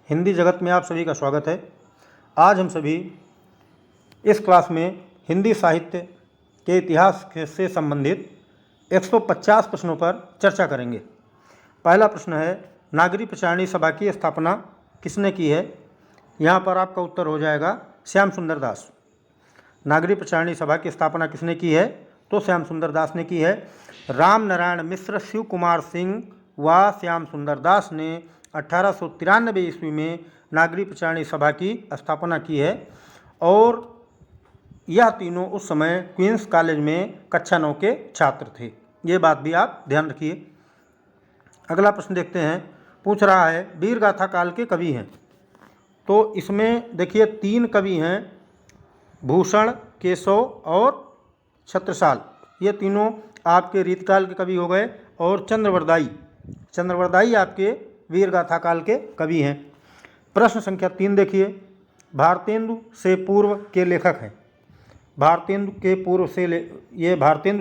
हिंदी जगत में आप सभी का स्वागत है। आज हम सभी इस क्लास में हिंदी साहित्य के इतिहास से संबंधित 150 प्रश्नों पर चर्चा करेंगे। पहला प्रश्न है, नागरी प्रचारणी सभा की स्थापना किसने की है? यहाँ पर आपका उत्तर हो जाएगा श्याम सुंदर दास। नागरी प्रचारणी सभा की स्थापना किसने की है? तो श्याम सुंदर दास ने की है। राम नारायण मिश्र, शिव कुमार सिंह व श्याम सुंदर दास ने 1893 ईस्वी में नागरी प्रचारणी सभा की स्थापना की है और यह तीनों उस समय क्वींस कॉलेज में कक्षा 9 के छात्र थे। ये बात भी आप ध्यान रखिए। अगला प्रश्न देखते हैं। पूछ रहा है, वीर गाथा काल के कवि हैं। तो इसमें देखिए 3 कवि हैं, भूषण, केशव और छत्रसाल। ये तीनों आपके रीतकाल के कवि हो गए और चंद्रवरदाई आपके वीर गाथा काल के कवि हैं। प्रश्न संख्या 3 देखिए, भारतेंदु से पूर्व के लेखक हैं। भारतेंदु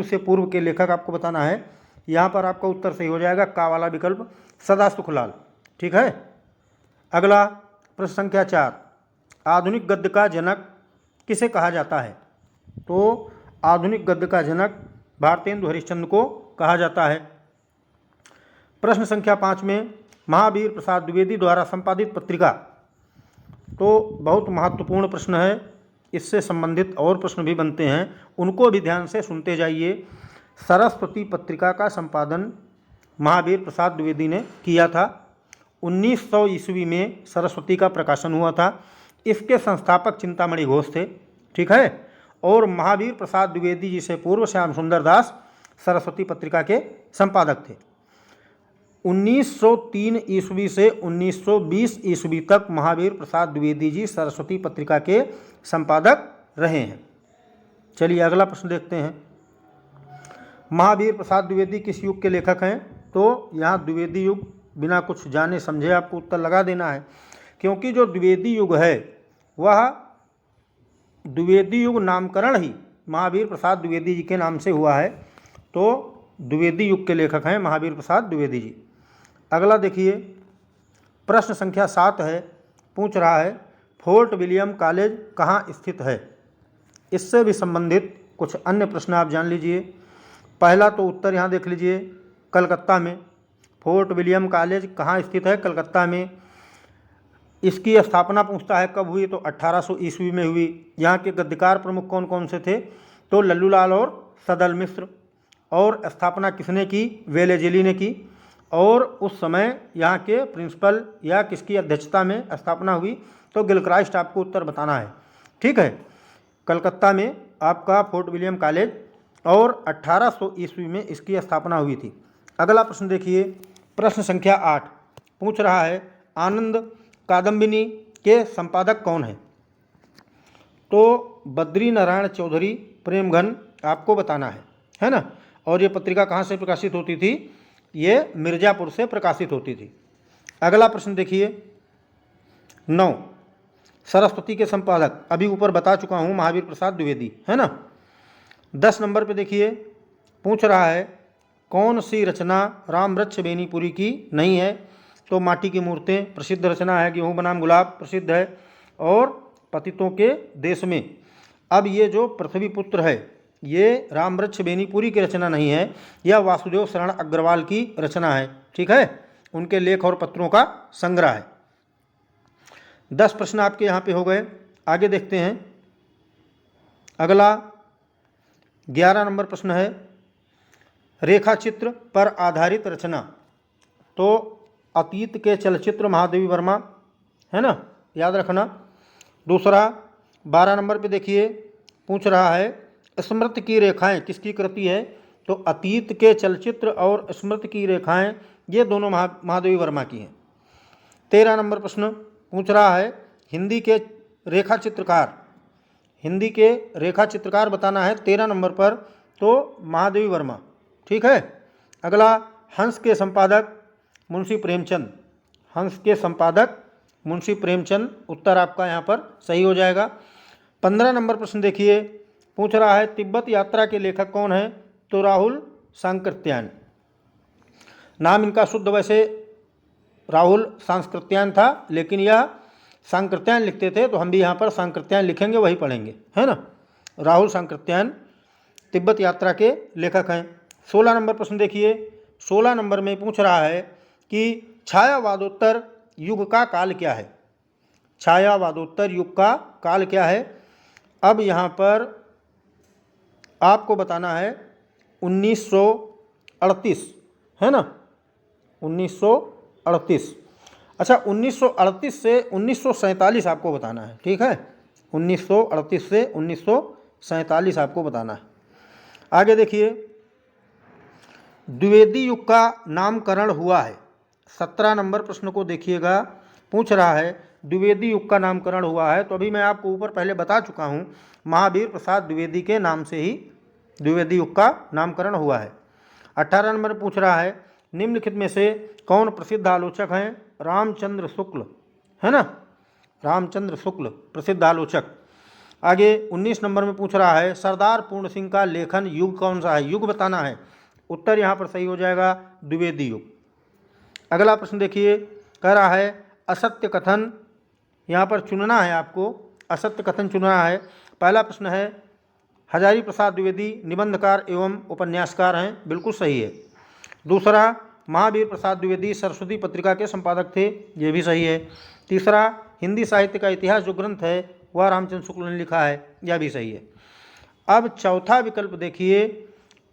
से पूर्व के लेखक आपको बताना है। यहाँ पर आपका उत्तर सही हो जाएगा का वाला विकल्प, सदा सुखलाल। ठीक है। अगला प्रश्न संख्या 4, आधुनिक गद्य का जनक किसे कहा जाता है? तो आधुनिक गद्य का जनक भारतेंदु हरिश्चंद्र को कहा जाता है। प्रश्न संख्या 5 में, महावीर प्रसाद द्विवेदी द्वारा संपादित पत्रिका। तो बहुत महत्वपूर्ण प्रश्न है, इससे संबंधित और प्रश्न भी बनते हैं, उनको भी ध्यान से सुनते जाइए। सरस्वती पत्रिका का संपादन महावीर प्रसाद द्विवेदी ने किया था। 1900 ईस्वी में सरस्वती का प्रकाशन हुआ था। इसके संस्थापक चिंतामणि घोष थे। ठीक है। और महावीर प्रसाद द्विवेदी जी से पूर्व श्याम सुंदर दास सरस्वती पत्रिका के संपादक थे। 1903 ईस्वी से 1920 ईस्वी तक महावीर प्रसाद द्विवेदी जी सरस्वती पत्रिका के संपादक रहे हैं। चलिए अगला प्रश्न देखते हैं। महावीर प्रसाद द्विवेदी किस युग के लेखक हैं? तो यहाँ द्विवेदी युग बिना कुछ जाने समझे आपको उत्तर लगा देना है, क्योंकि जो द्विवेदी युग है वह द्विवेदी युग नामकरण ही महावीर प्रसाद द्विवेदी जी के नाम से हुआ है। तो द्विवेदी युग के लेखक हैं महावीर प्रसाद द्विवेदी जी। अगला देखिए, प्रश्न संख्या 7 है। पूछ रहा है, फोर्ट विलियम कॉलेज कहाँ स्थित है? इससे भी संबंधित कुछ अन्य प्रश्न आप जान लीजिए। पहला तो उत्तर यहाँ देख लीजिए, कलकत्ता में। फोर्ट विलियम कॉलेज कहाँ स्थित है? कलकत्ता में। इसकी स्थापना पूछता है कब हुई? तो 1800 ईस्वी में हुई। यहाँ के गद्यकार प्रमुख कौन कौन से थे? तो लल्लूलाल और सदल मिश्र। और स्थापना किसने की? वेलेजेली ने की। और उस समय यहाँ के प्रिंसिपल या किसकी अध्यक्षता में स्थापना हुई? तो गिलक्राइस्ट आपको उत्तर बताना है। ठीक है। कलकत्ता में आपका फोर्ट विलियम कॉलेज और 1800 ईस्वी में इसकी स्थापना हुई थी। अगला प्रश्न देखिए, प्रश्न संख्या 8 पूछ रहा है, आनंद कादम्बिनी के संपादक कौन है? तो बद्री नारायण चौधरी प्रेमघन आपको बताना है ना। और ये पत्रिका कहाँ से प्रकाशित होती थी? ये मिर्ज़ापुर से प्रकाशित होती थी। अगला प्रश्न देखिए 9, सरस्वती के संपादक अभी ऊपर बता चुका हूँ, महावीर प्रसाद द्विवेदी, है ना। 10 नंबर पे देखिए, पूछ रहा है, कौन सी रचना रामवृक्ष बेनीपुरी की नहीं है? तो माटी की मूर्तें प्रसिद्ध रचना है, गेहूँ बनाम गुलाब प्रसिद्ध है, और पतितों के देश में। अब ये जो पृथ्वी पुत्र है ये रामवृक्ष बेनीपुरी की रचना नहीं है, यह वासुदेव शरण अग्रवाल की रचना है। ठीक है। उनके लेख और पत्रों का संग्रह है। 10 प्रश्न आपके यहाँ पे हो गए। आगे देखते हैं। अगला 11 नंबर प्रश्न है, रेखा चित्र पर आधारित रचना। तो अतीत के चलचित्र महादेवी वर्मा, है ना, याद रखना। दूसरा 12 नंबर पे देखिए, पूछ रहा है, स्मृति की रेखाएं किसकी कृति है? तो अतीत के चलचित्र और स्मृति की रेखाएं ये दोनों महादेवी वर्मा की हैं। 13 नंबर प्रश्न पूछ रहा है, हिंदी के रेखा चित्रकार बताना है 13 नंबर पर। तो महादेवी वर्मा। ठीक है। अगला, हंस के संपादक मुंशी प्रेमचंद। उत्तर आपका यहाँ पर सही हो जाएगा। 15 नंबर प्रश्न देखिए, पूछ रहा है, तिब्बत यात्रा के लेखक कौन है? तो राहुल सांकृत्यायन। नाम इनका शुद्ध वैसे राहुल सांस्कृत्यायन था, लेकिन यह सांकृत्यायन लिखते थे, तो हम भी यहाँ पर सांकृत्यायन लिखेंगे, वही पढ़ेंगे, है ना। राहुल सांकृत्यायन तिब्बत यात्रा के लेखक हैं। 16 नंबर प्रश्न देखिए। 16 नंबर में पूछ रहा है कि छायावादोत्तर युग का काल क्या है। छायावादोत्तर युग का काल क्या है। अब यहाँ पर आपको बताना है 1938, है ना, 1938। अच्छा, 1938 से 1947 आपको बताना है, ठीक है। 1938 से 1947 आपको बताना है। आगे देखिए, द्विवेदी युग का नामकरण हुआ है। 17 नंबर प्रश्न को देखिएगा, पूछ रहा है द्विवेदी युग का नामकरण हुआ है। तो अभी मैं आपको ऊपर पहले बता चुका हूँ, महावीर प्रसाद द्विवेदी के नाम से ही द्विवेदी युग का नामकरण हुआ है। 18 नंबर पूछ रहा है निम्नलिखित में से कौन प्रसिद्ध आलोचक हैं। रामचंद्र शुक्ल, है ना, रामचंद्र शुक्ल प्रसिद्ध आलोचक। आगे 19 नंबर में पूछ रहा है सरदार पूर्ण सिंह का लेखन युग कौन सा है। युग बताना है। उत्तर यहाँ पर सही हो जाएगा द्विवेदी युग। अगला प्रश्न देखिए, कह रहा है असत्य कथन, यहाँ पर चुनना है आपको, असत्य कथन चुनना है। पहला प्रश्न है हजारी प्रसाद द्विवेदी निबंधकार एवं उपन्यासकार हैं, बिल्कुल सही है। दूसरा, महावीर प्रसाद द्विवेदी सरस्वती पत्रिका के संपादक थे, ये भी सही है। तीसरा, हिंदी साहित्य का इतिहास जो ग्रंथ है वह रामचंद्र शुक्ल ने लिखा है, यह भी सही है। अब चौथा विकल्प देखिए,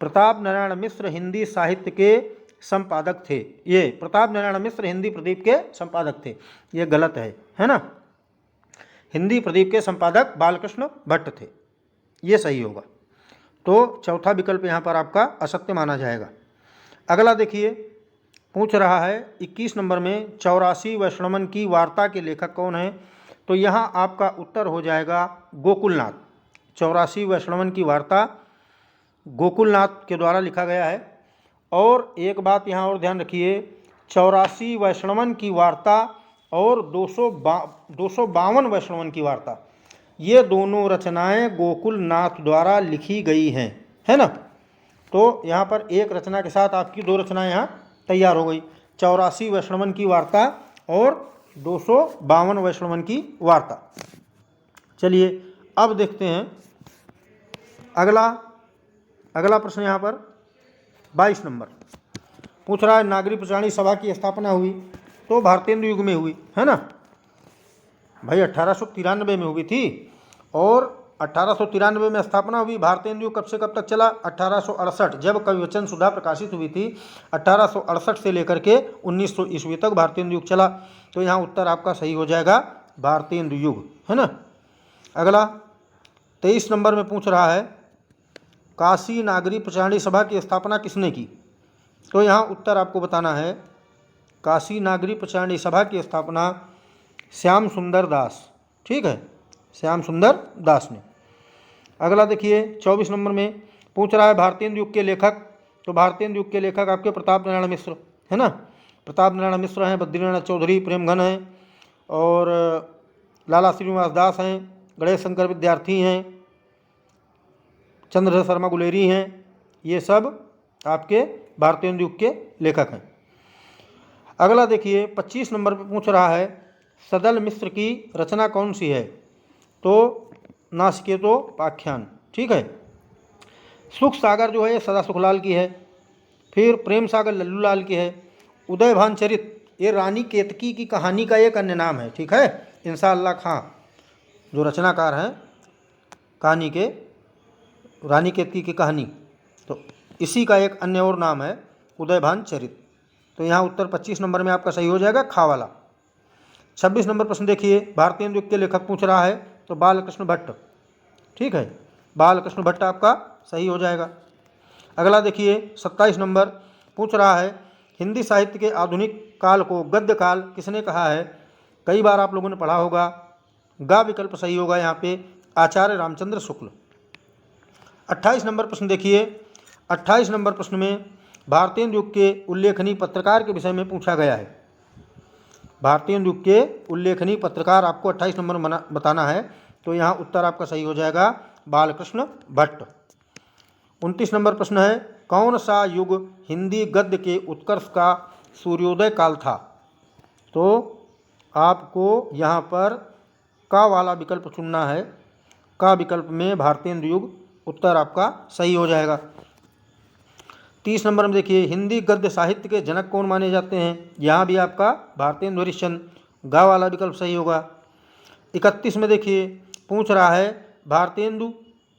प्रताप नारायण मिश्र हिंदी साहित्य के संपादक थे। ये प्रताप नारायण मिश्र हिंदी प्रदीप के संपादक थे, ये गलत है ना। हिंदी प्रदीप के संपादक बालकृष्ण भट्ट थे, ये सही होगा। तो चौथा विकल्प यहाँ पर आपका असत्य माना जाएगा। अगला देखिए, पूछ रहा है 21 नंबर में 84 वैष्णवन की वार्ता के लेखक कौन है। तो यहाँ आपका उत्तर हो जाएगा गोकुलनाथ। 84 वैष्णवन की वार्ता गोकुलनाथ के द्वारा लिखा गया है। और एक बात यहाँ और ध्यान रखिए, 84 वैष्णवन की वार्ता और 252 वैष्णवन की वार्ता, ये दोनों रचनाएं गोकुलनाथ द्वारा लिखी गई हैं, है ना। तो यहाँ पर एक रचना के साथ आपकी दो रचनाएं यहाँ तैयार हो गई, 84 वैष्णवन की वार्ता और 252 वैष्णवन की वार्ता। चलिए अब देखते हैं अगला प्रश्न। यहाँ पर 22 नंबर पूछ रहा है नागरी प्रचारणी सभा की स्थापना हुई तो भारतेंदु युग में हुई, है ना भाई। 1893 में हुई थी और 1893 में स्थापना हुई। भारतेंदु युग कब से कब तक चला, 1868, जब कविवचन सुधा प्रकाशित हुई थी 1868 से लेकर के 1900 ईस्वी तक भारतेंदु युग चला। तो यहाँ उत्तर आपका सही हो जाएगा भारतेंदु युग, है ना। अगला 23 नंबर में पूछ रहा है काशी नागरी प्रचारणी सभा की स्थापना किसने की। तो यहाँ उत्तर आपको बताना है काशी नागरी प्रचारणी सभा की स्थापना श्याम सुंदर दास, ठीक है, श्याम सुंदर दास ने। अगला देखिए 24 नंबर में पूछ रहा है भारतेंदु युग के लेखक। तो भारतेंदु युग के लेखक आपके प्रताप नारायण मिश्र, है ना। प्रताप नारायण मिश्र हैं, बद्रीनाथ चौधरी प्रेमघन हैं, और लाला श्रीनिवास दास हैं, गणेश शंकर विद्यार्थी हैं, चंद्रधर शर्मा गुलेरी हैं। ये सब आपके भारतेंदु युग के लेखक हैं। अगला देखिए 25 नंबर पर पूछ रहा है सदल मिश्र की रचना कौन सी है। तो नासिकेतोपाख्यान, ठीक है। सुख सागर जो है सदा सुखलाल की है। फिर प्रेम सागर लल्लू लाल की है। उदयभान चरित ये रानी केतकी की कहानी का एक अन्य नाम है, ठीक है। इंशाअल्लाह खां जो रचनाकार हैं कहानी के, रानी केतकी की कहानी, तो इसी का एक अन्य और नाम है उदयभान चरित। तो यहाँ उत्तर 25 नंबर में आपका सही हो जाएगा खा वाला। 26 नंबर प्रश्न देखिए, भारतेंदु युग के लेखक पूछ रहा है तो बालकृष्ण भट्ट, ठीक है, बालकृष्ण भट्ट आपका सही हो जाएगा। अगला देखिए 27 नंबर पूछ रहा है हिंदी साहित्य के आधुनिक काल को गद्य काल किसने कहा है। कई बार आप लोगों ने पढ़ा होगा, गा विकल्प सही होगा यहाँ पे, आचार्य रामचंद्र शुक्ल। 28 नंबर प्रश्न देखिए, 28 नंबर प्रश्न में भारतेंदु युग के उल्लेखनीय पत्रकार के विषय में पूछा गया है। भारतेंदु युग के उल्लेखनीय पत्रकार आपको 28 नंबर बताना है। तो यहाँ उत्तर आपका सही हो जाएगा बालकृष्ण भट्ट। 29 नंबर प्रश्न है कौन सा युग हिंदी गद्य के उत्कर्ष का सूर्योदय काल था। तो आपको यहाँ पर का वाला विकल्प चुनना है। का विकल्प में भारतेंदु युग उत्तर आपका सही हो जाएगा। 30 नंबर में देखिए, हिंदी गद्य साहित्य के जनक कौन माने जाते हैं। यहाँ भी आपका भारतेंदु हरिश्चंद्र, गा वाला विकल्प सही होगा। 31 में देखिए पूछ रहा है भारतेंदु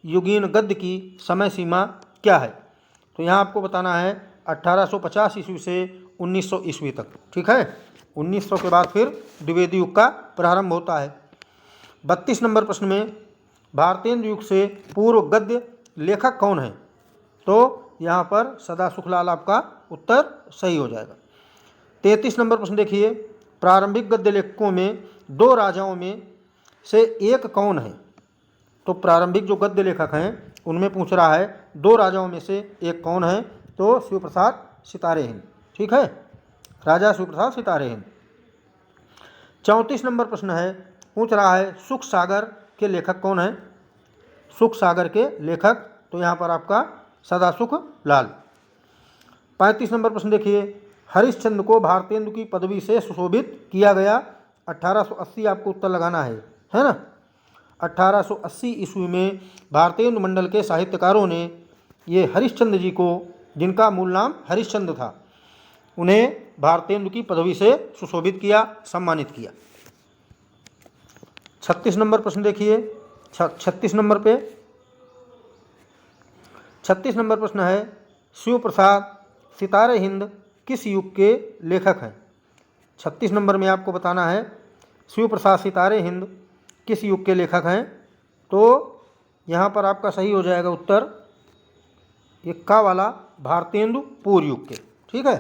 युगीन गद्य की समय सीमा क्या है। तो यहाँ आपको बताना है 1850 ईस्वी से 1900 ईस्वी तक। ठीक है, 1900 के बाद फिर द्विवेदी युग का प्रारंभ होता है। 32 नंबर प्रश्न में भारतेंदु युग से पूर्व गद्य लेखक कौन है। तो यहाँ पर सदा सुखलाल आपका उत्तर सही हो जाएगा। 33 नंबर प्रश्न देखिए, प्रारंभिक गद्य लेखकों में दो राजाओं में से एक कौन है। तो प्रारंभिक जो गद्य लेखक हैं उनमें पूछ रहा है दो राजाओं में से एक कौन है। तो शिवप्रसाद सितारे हिंद। ठीक है, राजा शिवप्रसाद सितारे हिंद। 34 नंबर प्रश्न है, पूछ रहा है सुख सागर के लेखक कौन है। सुख सागर के लेखक, तो यहाँ पर आपका सदासुख लाल। 35 नंबर प्रश्न देखिए, हरिश्चंद्र को भारतेंदु की पदवी से सुशोभित किया गया। 1880 आपको उत्तर लगाना है ना। 1880 ईस्वी में भारतेंदु मंडल के साहित्यकारों ने ये हरिश्चंद्र जी को, जिनका मूल नाम हरिश्चंद्र था, उन्हें भारतेंदु की पदवी से सुशोभित किया, सम्मानित किया। 36 नंबर प्रश्न देखिए, 36 नंबर पे 36 नंबर प्रश्न है, शिवप्रसाद सितारे हिंद किस युग के लेखक हैं। 36 नंबर में आपको बताना है शिवप्रसाद सितारे हिंद किस युग के लेखक हैं। तो यहाँ पर आपका सही हो जाएगा उत्तर ये का वाला, भारतेंदु पूर्व युग के। ठीक है,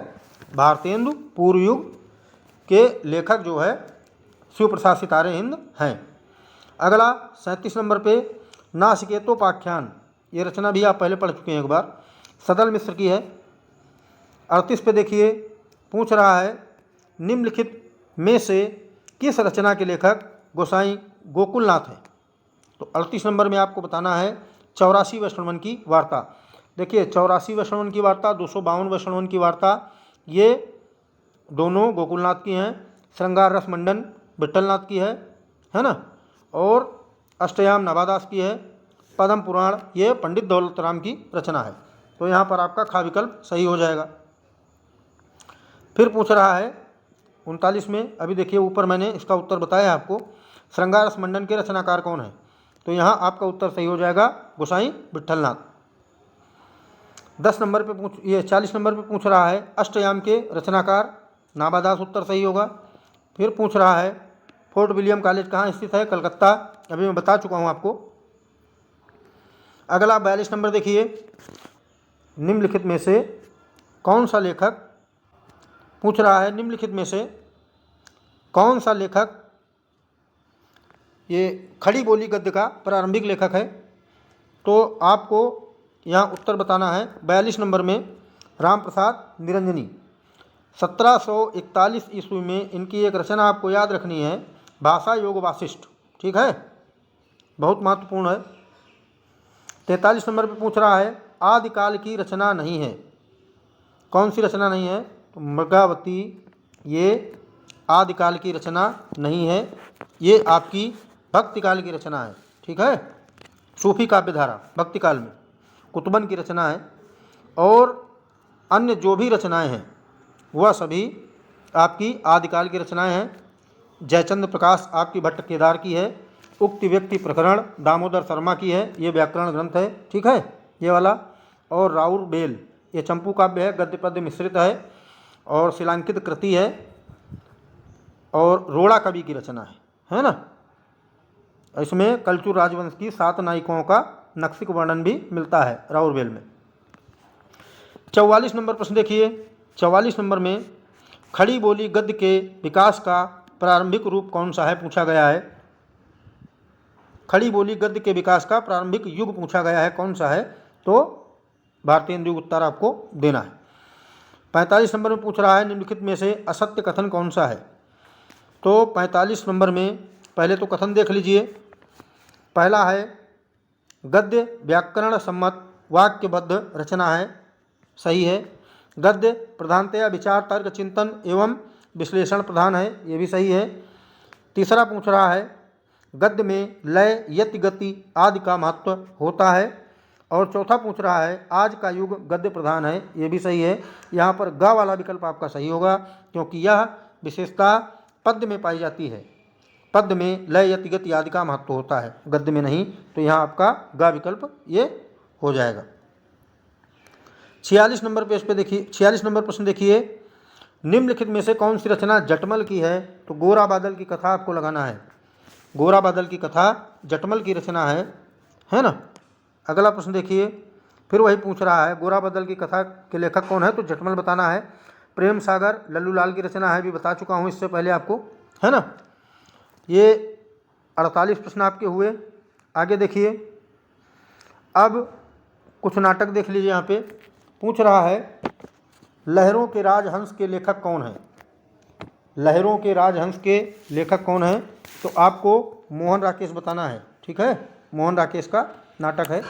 भारतेंदु पूर्व युग के लेखक जो है शिवप्रसाद सितारे हिंद हैं। अगला 37 नंबर पे नासिकेतोपाख्यान, ये रचना भी आप पहले पढ़ चुके हैं एक बार, सदल मिश्र की है। 38 पे देखिए पूछ रहा है निम्नलिखित में से किस रचना के लेखक गोसाई गोकुलनाथ हैं। तो 38 नंबर में आपको बताना है 84वें श्रवण की वार्ता। देखिए 84वें श्रवण की वार्ता, 252वें श्रवण की वार्ता, ये दोनों गोकुलनाथ की हैं। श्रृंगार रस मंडन विट्ठलनाथ की है ना। और अष्टयाम नवादास की है। पद्म पुराण ये पंडित दौलत राम की रचना है। तो यहाँ पर आपका खा विकल्प सही हो जाएगा। फिर पूछ रहा है 39 में, अभी देखिए ऊपर मैंने इसका उत्तर बताया आपको, श्रृंगार रस मंडन के रचनाकार कौन है। तो यहाँ आपका उत्तर सही हो जाएगा गोसाई विट्ठलनाथ। 10 नंबर पे ये 40 नंबर पे पूछ रहा है अष्टयाम के रचनाकार नाभादास, उत्तर सही होगा। फिर पूछ रहा है फोर्ट विलियम कॉलेज कहाँ स्थित है, कलकत्ता, अभी मैं बता चुका हूँ आपको। अगला 42 नंबर देखिए, निम्नलिखित में से कौन सा लेखक, पूछ रहा है निम्नलिखित में से कौन सा लेखक ये खड़ी बोली गद्य का प्रारंभिक लेखक है। तो आपको यहाँ उत्तर बताना है 42 नंबर में राम प्रसाद निरंजनी। 1741 ईस्वी में इनकी एक रचना आपको याद रखनी है, भाषा योग वासिष्ठ। ठीक है, बहुत महत्वपूर्ण है। 43 नंबर पे पूछ रहा है आदिकाल की रचना नहीं है। कौन सी रचना नहीं है। तो मृगावती ये आदिकाल की रचना नहीं है, ये आपकी भक्ति काल की रचना है। ठीक है, सूफी काव्यधारा भक्ति काल में कुतुबन की रचना है। और अन्य जो भी रचनाएं हैं वह सभी आपकी आदिकाल की रचनाएं हैं। जयचंद्र प्रकाश आपकी भट्ट केदार की है। उक्ति व्यक्ति प्रकरण दामोदर शर्मा की है, ये व्याकरण ग्रंथ है। ठीक है, ये वाला। और राउर बेल ये चंपू काव्य है, गद्य पद्य मिश्रित है और शिलांकित कृति है। और रोड़ा कवि की रचना है ना। इसमें कलचुर राजवंश की 7 नायिकाओं का नक्सिक वर्णन भी मिलता है राउरवेल में। 44 नंबर प्रश्न देखिए, 44 नंबर में खड़ी बोली गद्य के विकास का प्रारंभिक रूप कौन सा है पूछा गया है। खड़ी बोली गद्य के विकास का प्रारंभिक युग पूछा गया है, कौन सा है। तो भारतेंदु युग उत्तर आपको देना है। 45 नंबर में पूछ रहा है निम्नलिखित में से असत्य कथन कौन सा है। तो 45 नंबर में पहले तो कथन देख लीजिए। पहला है गद्य व्याकरण सम्मत वाक्यबद्ध रचना है, सही है। गद्य प्रधानतया विचार तर्क चिंतन एवं विश्लेषण प्रधान है, ये भी सही है। तीसरा पूछ रहा है गद्य में लय, यति, गति आदि का महत्व होता है। और चौथा पूछ रहा है आज का युग गद्य प्रधान है, ये भी सही है। यहाँ पर ग वाला विकल्प आपका सही होगा, क्योंकि यह विशेषता पद्य में पाई जाती है। पद्य में लय, यति, गति आदि का महत्व होता है, गद्य में नहीं। तो यहाँ आपका ग विकल्प ये हो जाएगा। 46 नंबर पेज पे देखिए, 46 नंबर प्रश्न देखिए, निम्नलिखित में से कौन सी रचना जटमल की है? तो गोरा बादल की कथा आपको लगाना है। गोरा बादल की कथा जटमल की रचना है ना। अगला प्रश्न देखिए, फिर वही पूछ रहा है गोरा बादल की कथा के लेखक कौन है? तो जटमल बताना है। प्रेम सागर लल्लू लाल की रचना है, भी बता चुका हूँ इससे पहले आपको, है ना। ये 48 प्रश्न आपके हुए। आगे देखिए, अब कुछ नाटक देख लीजिए। यहाँ पे पूछ रहा है लहरों के राजहंस के लेखक कौन है? लहरों के राजहंस के लेखक कौन है? तो आपको मोहन राकेश बताना है, ठीक है। मोहन राकेश का नाटक है।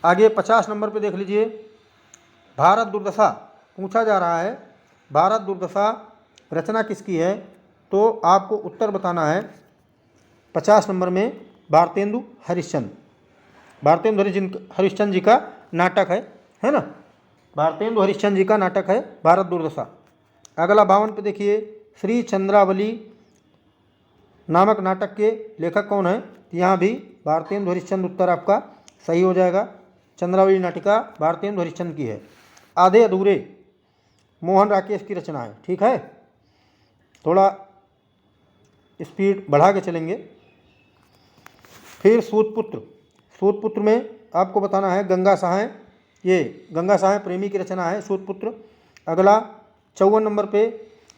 आगे 50 नंबर पे देख लीजिए, भारत दुर्दशा पूछा जा रहा है। भारत दुर्दशा रचना किसकी है? तो आपको उत्तर बताना है। 50 नंबर में भारतेंदु हरिश्चंद्र, भारतेंदु हरिश्चंद्र जी का नाटक है ना। भारतेंदु हरिश्चंद्र जी का नाटक है भारत दुर्दशा। अगला 52 पे देखिए, श्री चंद्रावली नामक नाटक के लेखक कौन है? यहाँ भी भारतेंदु हरिश्चंद्र उत्तर आपका सही हो जाएगा। चंद्रावली नाटिका भारतेंदु हरिश्चंद्र की है। आधे अधूरे मोहन राकेश की रचना है, ठीक है। थोड़ा स्पीड बढ़ा के चलेंगे। फिर सूतपुत्र, सूतपुत्र में आपको बताना है गंगा सहाय, ये गंगा सहाय प्रेमी की रचना है सूतपुत्र। अगला 54 नंबर पे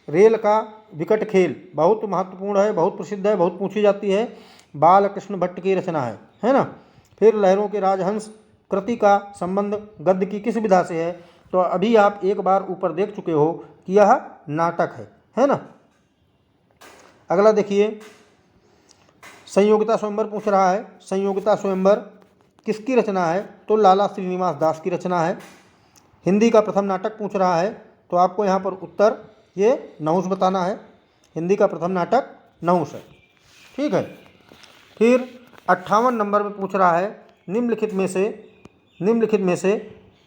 रेल का विकट खेल, बहुत महत्वपूर्ण है, बहुत प्रसिद्ध है, बहुत पूछी जाती है, बालकृष्ण भट्ट की रचना है ना। फिर लहरों के राजहंस कृति का संबंध गद्य की किस विधा से है? तो अभी आप एक बार ऊपर देख चुके हो कि यह नाटक है ना। अगला देखिए, संयोगिता स्वयंवर पूछ रहा है। संयोगिता स्वयंवर किसकी रचना है? तो लाला श्रीनिवास दास की रचना है। हिंदी का प्रथम नाटक पूछ रहा है, तो आपको यहाँ पर उत्तर ये नहुस बताना है। हिंदी का प्रथम नाटक नहुस है, ठीक है। फिर 58 नंबर में पूछ रहा है निम्नलिखित में से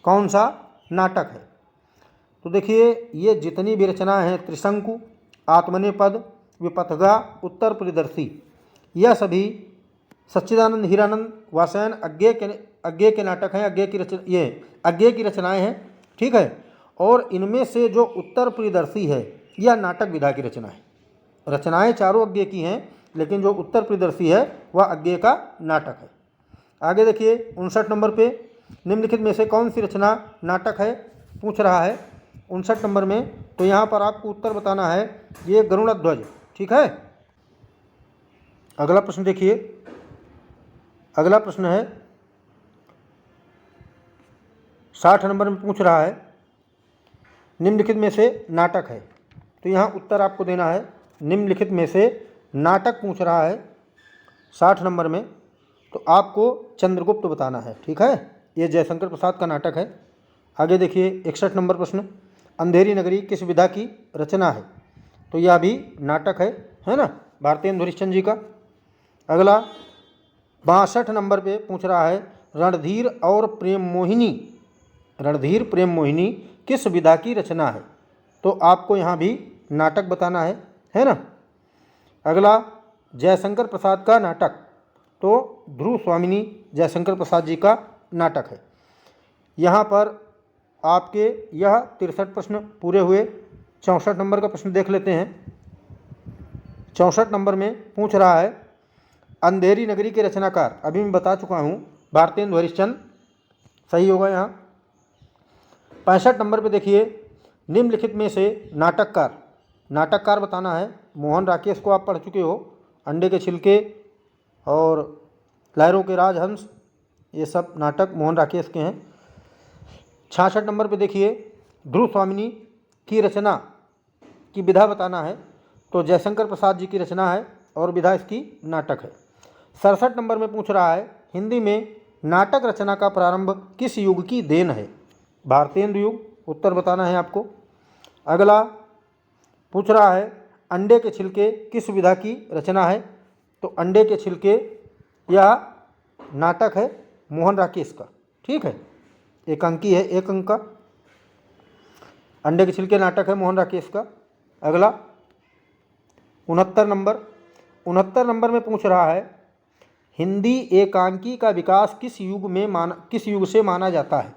कौन सा नाटक है? तो देखिए, ये जितनी भी रचनाएं हैं, त्रिशंकु, आत्मनेपद, विपथगा, उत्तर परिदर्शी, यह सभी सच्चिदानंद हीरानंद वासयन अज्ञेय के नाटक हैं। अज्ञेय की रचनाएं हैं, ठीक है। और इनमें से जो उत्तर परिदर्शी है यह नाटक विधा की रचना है। रचनाएं चारों अज्ञेय की हैं, लेकिन जो उत्तर परिदर्शी है वह अज्ञेय का नाटक है। आगे देखिए, 59 नंबर पे निम्नलिखित में से कौन सी रचना नाटक है पूछ रहा है 59 नंबर में। तो यहाँ पर आपको उत्तर बताना है, ये गरुड़ध्वज, ठीक है। अगला प्रश्न देखिए, अगला प्रश्न है 60 नंबर में पूछ रहा है निम्नलिखित में से नाटक है। तो यहाँ उत्तर आपको देना है, निम्नलिखित में से नाटक पूछ रहा है 60 नंबर में, तो आपको चंद्रगुप्त बताना है, ठीक है। ये जयशंकर प्रसाद का नाटक है। आगे देखिए 61 नंबर प्रश्न, अंधेरी नगरी किस विधा की रचना है? तो यह भी नाटक है ना, भारतेंदु हरिश्चंद्र जी का। अगला 62 नंबर पे पूछ रहा है रणधीर और प्रेम मोहिनी, रणधीर प्रेम मोहिनी किस विधा की रचना है? तो आपको यहाँ भी नाटक बताना है ना। अगला जयशंकर प्रसाद का नाटक, तो ध्रुव स्वामिनी जयशंकर प्रसाद जी का नाटक है। यहाँ पर आपके यह 63 प्रश्न पूरे हुए। 64 नंबर का प्रश्न देख लेते हैं। 64 नंबर में पूछ रहा है अंधेरी नगरी के रचनाकार, अभी मैं बता चुका हूँ, भारतेंदु हरिश्चंद्र, सही होगा यहाँ। 65 नंबर पे देखिए, निम्नलिखित में से नाटककार बताना है। मोहन राकेश को आप पढ़ चुके हो, अंडे के छिलके और लहरों के राजहंस, ये सब नाटक मोहन राकेश के हैं। 66 नंबर पे देखिए, ध्रुव स्वामिनी की रचना की विधा बताना है। तो जयशंकर प्रसाद जी की रचना है और विधा इसकी नाटक है। 67 नंबर में पूछ रहा है हिंदी में नाटक रचना का प्रारंभ किस युग की देन है? भारतेंदु युग, उत्तर बताना है आपको। अगला पूछ रहा है अंडे के छिलके किस विधा की रचना है। तो अंडे के छिलके यह नाटक है मोहन राकेश का। ठीक है, एक अंकी है, एक अंक का। अंडे के छिलके नाटक है मोहन राकेश का। अगला 69 नंबर में पूछ रहा है हिंदी एकांकी का विकास किस युग से माना जाता है।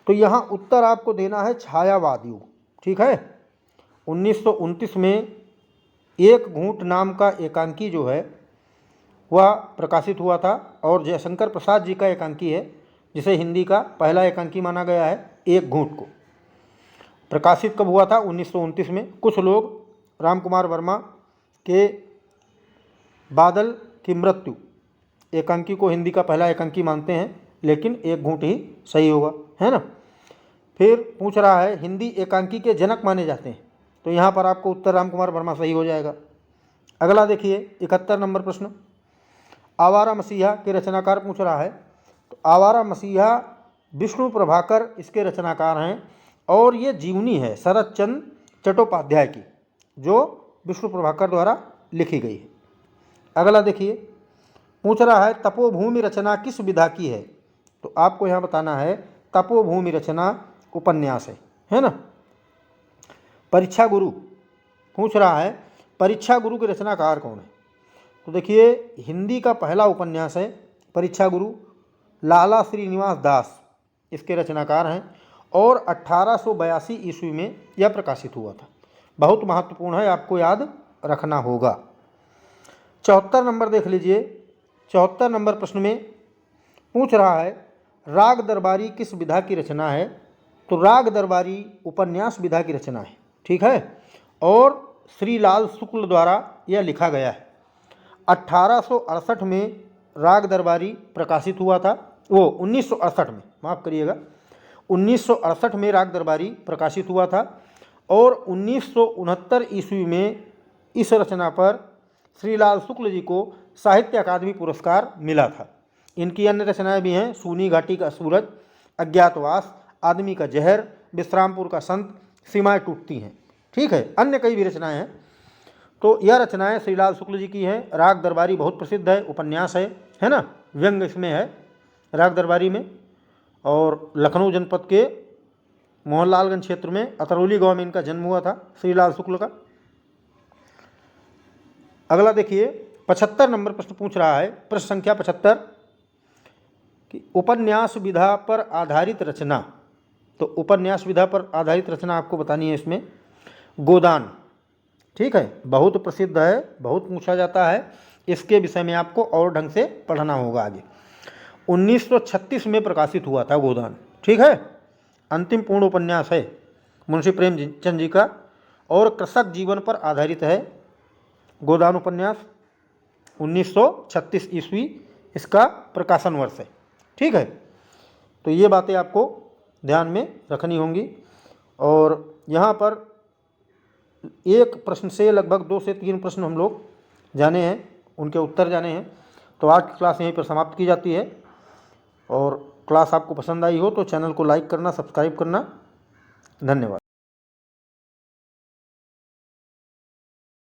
तो यहाँ उत्तर आपको देना है छायावाद युग। ठीक है, 1929 में एक घूंट नाम का एकांकी जो है वह प्रकाशित हुआ था और जयशंकर प्रसाद जी का एकांकी है जिसे हिंदी का पहला एकांकी माना गया है। एक घूंट को प्रकाशित कब हुआ था? 1929 में। कुछ लोग राम कुमार वर्मा के बादल की मृत्यु एकांकी को हिंदी का पहला एकांकी मानते हैं, लेकिन एक घूंट ही सही होगा, है ना। फिर पूछ रहा है हिंदी एकांकी के जनक माने जाते हैं। तो यहाँ पर आपको उत्तर राम कुमार वर्मा सही हो जाएगा। अगला देखिए 71 नंबर प्रश्न, आवारा मसीहा के रचनाकार पूछ रहा है। तो आवारा मसीहा विष्णु प्रभाकर इसके रचनाकार हैं और ये जीवनी है शरद चंद्र चट्टोपाध्याय की, जो विष्णु प्रभाकर द्वारा लिखी गई है। अगला देखिए पूछ रहा है तपोभूमि रचना किस विधा की है। तो आपको यहाँ बताना है तपोभूमि रचना उपन्यास है ना। परीक्षा गुरु पूछ रहा है परीक्षा गुरु के रचनाकार कौन है। तो देखिए हिंदी का पहला उपन्यास है परीक्षा गुरु, लाला श्रीनिवास दास इसके रचनाकार हैं और 1882 ईस्वी में यह प्रकाशित हुआ था। बहुत महत्वपूर्ण है, आपको याद रखना होगा। 74 नंबर देख लीजिए। 74 नंबर प्रश्न में पूछ रहा है राग दरबारी किस विधा की रचना है। तो राग दरबारी उपन्यास विधा की रचना है। ठीक है, और श्रीलाल शुक्ल द्वारा यह लिखा गया है। 1868 में राग दरबारी प्रकाशित हुआ था। वो 1968 में, माफ़ करिएगा, 1968 में राग दरबारी प्रकाशित हुआ था और 1969 ईस्वी में इस रचना पर श्रीलाल शुक्ल जी को साहित्य अकादमी पुरस्कार मिला था। इनकी अन्य रचनाएं भी हैं, सूनी घाटी का सूरज, अज्ञातवास, आदमी का जहर, विश्रामपुर का संत, सीमाएं टूटती हैं। ठीक है, अन्य कई भी रचनाएं हैं। तो यह रचनाएं श्रीलाल शुक्ल जी की हैं। राग दरबारी बहुत प्रसिद्ध है, उपन्यास है ना, व्यंग इसमें है राग दरबारी में। और लखनऊ जनपद के मोहनलालगंज क्षेत्र में अतरौली गांव में इनका जन्म हुआ था श्रीलाल शुक्ल का। अगला देखिए 75 नंबर प्रश्न पूछ रहा है, प्रश्न संख्या 75 कि उपन्यास विधा पर आधारित रचना। तो उपन्यास विधा पर आधारित रचना आपको बतानी है इसमें गोदान। ठीक है, बहुत प्रसिद्ध है, बहुत पूछा जाता है, इसके विषय में आपको और ढंग से पढ़ना होगा आगे। 1936 में प्रकाशित हुआ था गोदान। ठीक है, अंतिम पूर्ण उपन्यास है मुंशी प्रेमचंद जी का और कृषक जीवन पर आधारित है गोदान उपन्यास। 1936 ईस्वी इसका प्रकाशन वर्ष है। ठीक है, तो ये बातें आपको ध्यान में रखनी होंगी। और यहाँ पर एक प्रश्न से लगभग 2 से 3 प्रश्न हम लोग जाने हैं, उनके उत्तर जाने हैं। तो आज की क्लास यहीं पर समाप्त की जाती है। और क्लास आपको पसंद आई हो तो चैनल को लाइक करना, सब्सक्राइब करना। धन्यवाद।